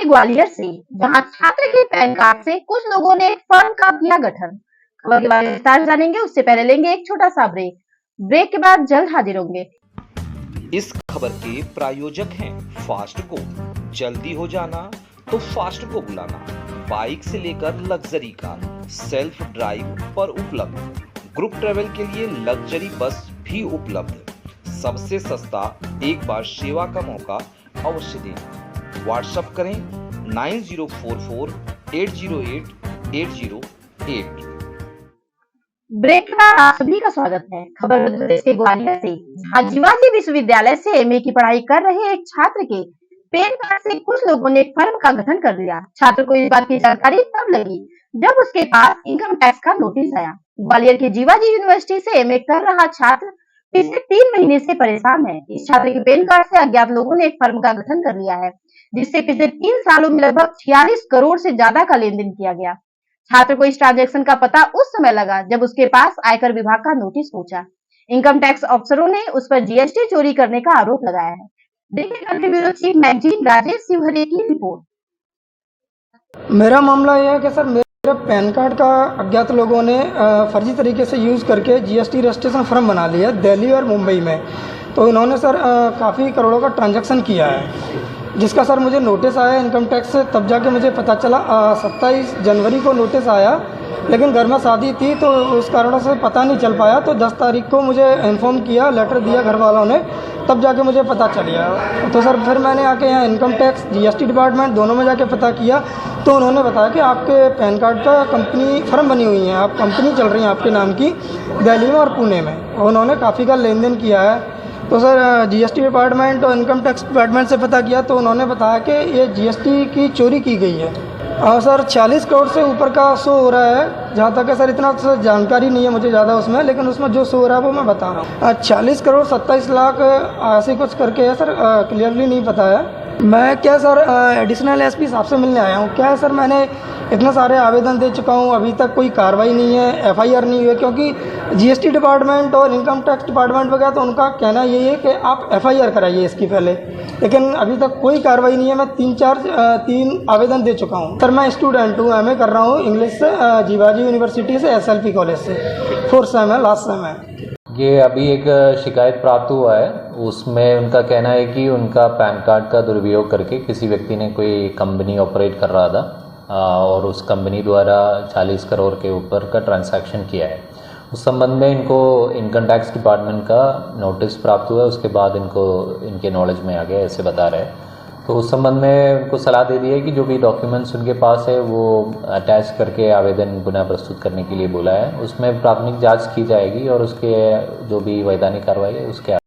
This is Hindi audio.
ग्वालियर से, जहां छात्र के पैन कार्ड से कुछ लोगों ने एक फर्म का किया गठन। खबर के बारे में विस्तार से जानेंगे, उससे पहले लेंगे एक छोटा सा ब्रेक। ब्रेक के बाद जल्द हाजिर होंगे। इस खबर के प्रायोजक हैं फास्टको। जल्दी हो जाना तो फास्टको बुलाना। बाइक से लेकर लग्जरी कार, सेल्फ ड्राइव पर उपलब्ध। ग्रुप ट्रेवल के लिए लग्जरी बस भी उपलब्ध। सबसे सस्ता एक बार सेवा का मौका अवश्य दें। व्हाट्सएप करें 9044808808। ब्रेक के बाद आप सभी का स्वागत है। खबर मध्य प्रदेश के ग्वालियर से, जहां जीवाजी विश्वविद्यालय से एमए की पढ़ाई कर रहे एक छात्र के पैन कार्ड से कुछ लोगों ने एक फर्म का गठन कर लिया। छात्र को इस बात की जानकारी तब लगी जब उसके पास इनकम टैक्स का नोटिस आया। ग्वालियर के जीवाजी यूनिवर्सिटी से एमए कर रहा छात्र पिछले 3 महीने से परेशान है। इस छात्र के पैन कार्ड से अज्ञात लोगों ने एक फर्म का गठन कर लिया है, जिससे पिछले 3 सालों में लगभग 46 करोड़ से ज्यादा का लेन देन किया गया। छात्र को इस ट्रांजैक्शन का पता उस समय लगा जब उसके पास आयकर विभाग का नोटिस पहुंचा। इनकम टैक्स अफसरों ने उस पर जीएसटी चोरी करने का आरोप लगाया है। देखिए country bureau chief magazine Rajesh Shivhare की रिपोर्ट। मेरा मामला यह है कि सर मेरे पैन कार्ड का अज्ञात लोगों ने फर्जी तरीके से यूज़ करके जीएसटी रजिस्ट्रेशन फॉर्म बना लिया दिल्ली और मुंबई में। तो इन्होंने सर काफ़ी करोड़ों का ट्रांजैक्शन किया है, जिसका सर मुझे नोटिस आया इनकम टैक्स से। तब जाके मुझे पता चला 27 जनवरी को नोटिस आया, लेकिन घर में शादी थी तो उस कारण से पता नहीं चल पाया। तो 10 तारीख को मुझे इन्फॉर्म किया, लेटर दिया घर वालों ने, तब जाके मुझे पता चल गया। तो सर फिर मैंने आके यहाँ इनकम टैक्स जीएसटी डिपार्टमेंट दोनों में जाके पता किया, तो उन्होंने बताया कि आपके पैन कार्ड का कंपनी फर्म बनी हुई है, आप कंपनी चल रही है आपके नाम की दिल्ली में और पुणे में। उन्होंने काफ़ी का लेन देन किया है। तो सर जीएसटी डिपार्टमेंट और इनकम टैक्स डिपार्टमेंट से पता किया तो उन्होंने बताया कि ये जीएसटी की चोरी की गई है। सर 40 करोड़ से ऊपर का शो हो रहा है, जहाँ तक है सर इतना जानकारी नहीं है मुझे ज़्यादा उसमें, लेकिन उसमें जो शो हो रहा है वो मैं बता रहा हूँ। 40 करोड़ 27 लाख ऐसे कुछ करके है सर, क्लियरली नहीं पता है। मैं क्या सर एडिशनल एसपी साहब से मिलने आया हूँ। क्या है सर, मैंने इतने सारे आवेदन दे चुका हूँ, अभी तक कोई कार्रवाई नहीं है, एफआईआर नहीं हुई है। क्योंकि जीएसटी डिपार्टमेंट और इनकम टैक्स डिपार्टमेंट वगैरह तो उनका कहना यही है कि आप एफआईआर कराइए इसकी पहले, लेकिन अभी तक कोई कार्रवाई नहीं है। मैं 3 आवेदन दे चुका हूँ। सर मैं स्टूडेंट हूँ, एमए कर रहा हूँ इंग्लिश से, जीवाजी यूनिवर्सिटी से, एसएलपी कॉलेज से, 4th सेम है, लास्ट सेम है। ये अभी एक शिकायत प्राप्त हुआ है, उसमें उनका कहना है कि उनका पैन कार्ड का दुरुपयोग करके किसी व्यक्ति ने कोई कंपनी ऑपरेट कर रहा था और उस कंपनी द्वारा 40 करोड़ के ऊपर का ट्रांजैक्शन किया है। उस संबंध में इनको इनकम टैक्स डिपार्टमेंट का नोटिस प्राप्त हुआ है, उसके बाद इनको इनके नॉलेज में आ गया, ऐसे बता रहे हैं। तो उस संबंध में उनको सलाह दे दी है कि जो भी डॉक्यूमेंट्स उनके पास है वो अटैच करके आवेदन पुनः प्रस्तुत करने के लिए बोला है। उसमें प्राथमिक जांच की जाएगी और उसके जो भी वैधानिक कार्रवाई है उसके